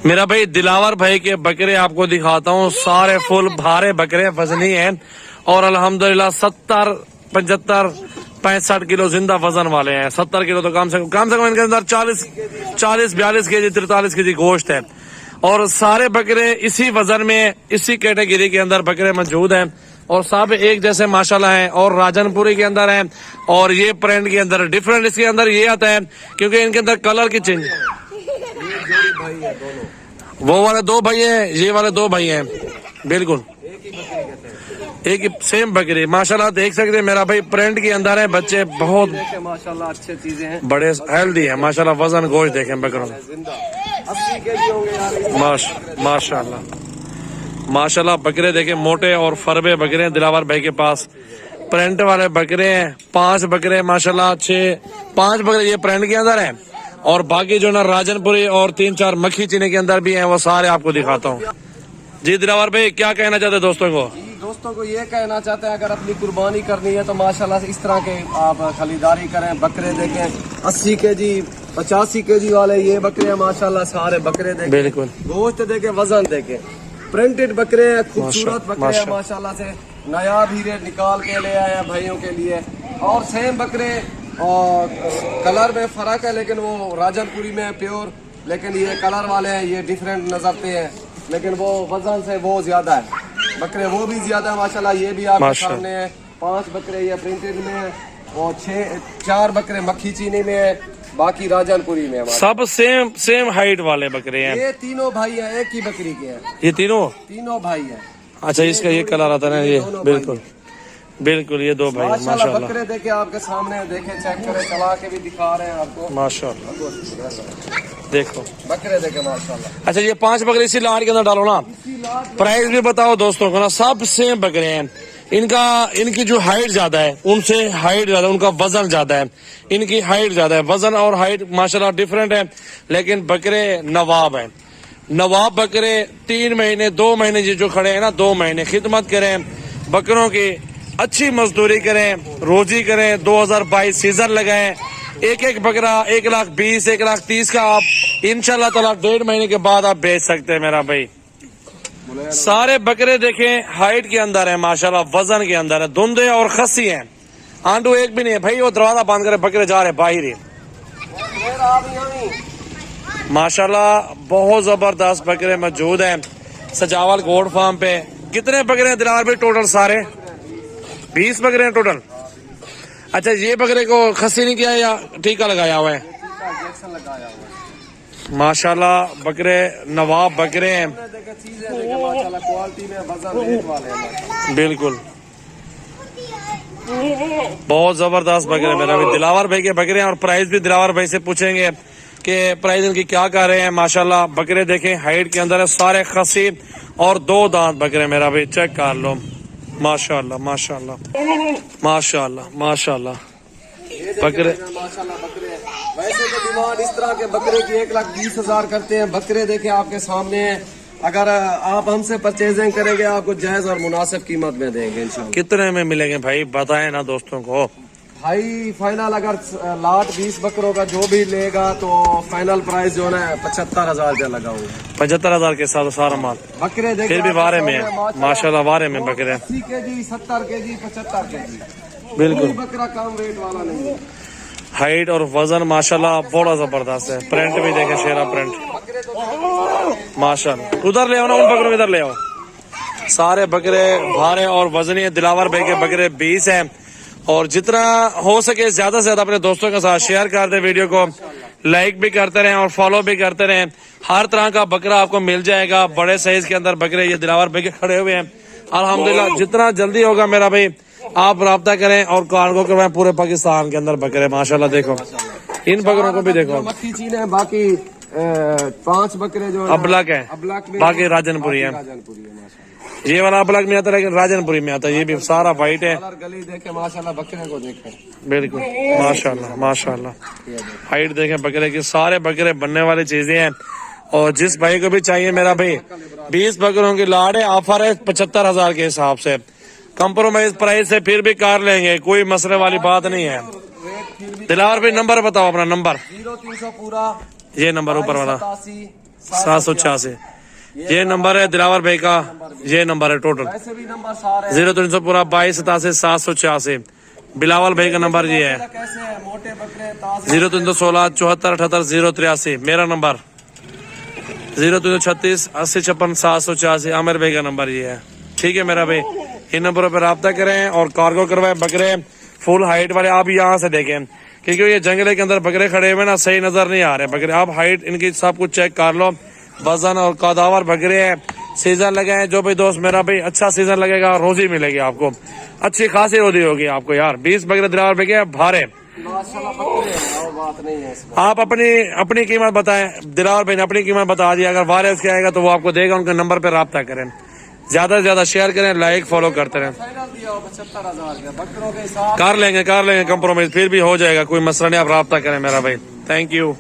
मेरा भाई दिलावर भाई के बकरे आपको दिखाता हूँ, सारे फुल भारे बकरे वजनी हैं और अल्हम्दुलिल्लाह 70, 75, 65 किलो जिंदा वजन वाले हैं। 70 किलो तो कम से कम इनके अंदर 40, 42 केजी, 43 केजी गोश्त है और सारे बकरे इसी वजन में, इसी कैटेगरी के अंदर बकरे मौजूद हैं और सब एक जैसे माशाल्लाह हैं और राजनपुरी के अंदर हैं और ये प्रिंट के अंदर डिफरेंट इसके अंदर ये आता है क्योंकि इनके अंदर कलर की चेंज। वो वाले दो भाई हैं, ये वाले दो भाई हैं, बिल्कुल एक ही सेम बकरी। माशाल्लाह देख सकते हैं मेरा भाई प्रिंट के अंदर है, बच्चे बहुत माशाल्लाह अच्छी चीजें हैं, बड़े हेल्दी है माशाल्लाह। वजन गोश्त देखें बकरों, 80 केजी होंगे माशाल्लाह माशाल्लाह। बकरे देखें मोटे और फरबे बकरे हैं दिलावर भाई के पास। प्रिंट वाले बकरे हैं, 5 बकरे माशाल्लाह, 5 बकरे ये प्रिंट के अंदर है और बाकी जो ना राजनपुरी और 3-4 मक्खी चीनी के अंदर भी हैं, वो सारे आपको दिखाता हूँ। जी दिलावर भाई क्या कहना चाहते हैं दोस्तों को? दोस्तों को ये कहना चाहते हैं अगर अपनी कुर्बानी करनी है तो माशाल्लाह इस तरह के आप खरीदारी करें। बकरे देखें 80 केजी, 85 केजी वाले ये बकरे माशाल्लाह, सारे बकरे देखें, बिल्कुल गोश्त देखें, वजन देखें, प्रिंटेड बकरे हैं, खूबसूरत बकरे हैं माशाल्लाह से। नया हीरे निकाल के ले आए हैं भाइयों के लिए और सेम बकरे और कलर में फर्क है, लेकिन वो राजनपुरी में प्योर, लेकिन ये कलर वाले हैं, ये डिफरेंट नजरते हैं, लेकिन वो वजन से वो ज्यादा है, बकरे वो भी ज्यादा है माशाल्लाह। ये भी आपके सामने है, 5 बकरे ये प्रिंटेड में है और 4 बकरे मक्खी चीनी में है, बाकी राजनपुरी में है। सब सेम हाइट वाले बकरे हैं। ये तीनों भाई हैं, एक ही बकरी के हैं, ये तीनों भाई हैं। अच्छा इसका ये कलर आता है ना, ये बिल्कुल बिल्कुल ये 2 भाई माशाल्लाह। बकरे देखे आपके सामने, देखे चेक करें, चला के भी दिखा रहे हैं आपको माशाल्लाह। देखो बकरे देखे माशाल्लाह। अच्छा ये 5 बकरे इसी लाट के अंदर डालो ना। प्राइस भी बताओ दोस्तों को ना, सब सेम बकरे हैं। इनकी जो हाइट ज्यादा है उनसे हाइट ज्यादा, उनका वजन ज्यादा है, इनकी हाइट ज्यादा है, वजन और हाइट माशाल्लाह डिफरेंट है, लेकिन बकरे नवाब हैं। नवाब बकरे 3 महीने 2 महीने जो खड़े हैं ना, 2 महीने खिदमत करें बकरों की, अच्छी मजदूरी करें, रोजी करें, 2022 सीजन लगाएं, एक बकरा 1,20,000, 1,30,000 का आप इंशाल्लाह ताला 1.5 महीने के बाद आप बेच सकते हैं मेरा भाई। सारे बकरे देखें हाइट के अंदर है माशाल्लाह, वजन के अंदर है, धुंधे और खस्सी हैं, आंडू एक भी नहीं है भाई। वो दरवाजा बंद करे, बकरे जा रहे बाहर ही माशाल्लाह। बहुत जबरदस्त बकरे मौजूद हैं सजावल गोड फार्म पे। कितने बकरे हैं दिलावर भाई टोटल? सारे 20 बकरे हैं टोटल। अच्छा ये बकरे को खस्सी नहीं किया या टीका लगाया हुआ है? माशाल्लाह बकरे नवाब बकरे हैं, बिल्कुल बहुत जबरदस्त बकरे मेरा भी दिलावर भाई के बकरे हैं। और प्राइस भी दिलावर भाई से पूछेंगे कि प्राइस इनकी क्या कर रहे हैं। माशाल्लाह बकरे देखें हाइट के अंदर है, सारे खस्सी और 2 दांत बकरे मेरा भाई, चेक कर लो माशाल्लाह माशाल्लाह माशाल्लाह माशाल्लाह। बकरे वैसे तो डिमांड इस तरह के बकरे की 1,20,000 करते हैं। बकरे देखे आपके सामने हैं, अगर आप हमसे परचेजिंग करेंगे आपको जायज और मुनासिब कीमत में देंगे इंशाल्लाह। कितने में मिलेंगे भाई बताएं ना दोस्तों को। भाई फाइनल अगर लाट 20 बकरों का जो भी लेगा तो फाइनल प्राइस जो है 75,000 रुपया लगा हुआ। 75,000 के साथ सारा माल बकरे देखे फिर भी वारे में है माशाल्लाह, वारे में बकरे 80 केजी, 70 केजी, 75 केजी, बिल्कुल बकरा कम रेट वाला नहीं है। हाइट और वजन माशाल्लाह बड़ा जबरदस्त है। प्रिंट भी देखे शेरा प्रिंट माशाल्लाह। उधर ले आओ ना, उन बकरों इधर ले आओ। सारे बकरे भारे और वजनी है। दिलावर भाई के बकरे 20 हैं और जितना हो सके ज्यादा से ज्यादा अपने दोस्तों के साथ शेयर कर दे, वीडियो को लाइक भी करते रहें और फॉलो भी करते रहें। हर तरह का बकरा आपको मिल जाएगा, बड़े साइज के अंदर बकरे ये दिलावर भाई के खड़े हुए हैं। अल्हम्दुलिल्लाह जितना जल्दी होगा मेरा भाई आप राब्ता करें और कार्गो करवाएं। पूरे पाकिस्तान के अंदर बकरे माशाल्लाह। देखो इन बकरों को भी देखो, मक्खी चीन है, बाकी 5 बकरे जो अबलक है, बाकी राजनपुरी है। ये वाला अबलक में आता है लेकिन राजनपुरी में आता है। ये भी सारा वाइट है। गली देखे माशाल्लाह, बकरे को देखे बिल्कुल माशाल्लाह माशाल्लाह। हाइट देखें बकरे की, सारे बकरे बनने वाली चीजें हैं। और जिस भाई को भी चाहिए मेरा भाई 20 बकरों की लाड़ है, ऑफर है 75,000 के हिसाब से। कंप्रोमाइज प्राइस से फिर भी कार लेंगे, कोई मसले वाली बात नहीं है। दिलावर भाई नंबर बताओ अपना। नंबर 0300 पूरा, ये नंबर ऊपर वाला 786। ये नंबर है दिलावर भाई का, ये नंबर है टोटल वैसे भी नंबर सारे 0300 पूरा 2287 बिलावल भाई का नंबर ये है। कैसे है मोटे बकरे ताजे 0316 74 78 083 मेरा नंबर 0336 80 56 784 आमिर भाई का नंबर ये है। ठीक है मेरा भाई, इन नंबरों पर रब्ता करें और कार्गो करवाए बकरे फुल हाइट वाले। आप यहाँ से देखें क्योंकि ये जंगले के अंदर बकरे खड़े हुए ना सही नजर नहीं आ रहे बकरे। आप हाइट इनकी सब कुछ चेक कर लो, वजन और कदावर बकरे हैं। सीजन लगे हैं जो भी दोस्त मेरा भाई अच्छा सीजन लगेगा, रोजी मिलेगी आपको, अच्छी खासी रोजी होगी आपको यार। 20 बकरे दिलावर बिके भारे। माशाल्लाह बकरे हैं, और बात नहीं है इसमें। आप अपनी कीमत बताएं, दिलावर भाई ने अपनी कीमत बता दी। अगर वारिस के आएगा तो वो आपको देगा, उनके नंबर पर रब्ता करें, ज्यादा से ज्यादा शेयर करें, लाइक फॉलो करते रहें। फाइनल दिया 75,000 का बकरों के हिसाब कर लेंगे कंप्रोमाइज, फिर भी हो जाएगा, कोई मसला नहीं। आप रब्ता करें मेरा भाई। Thank you.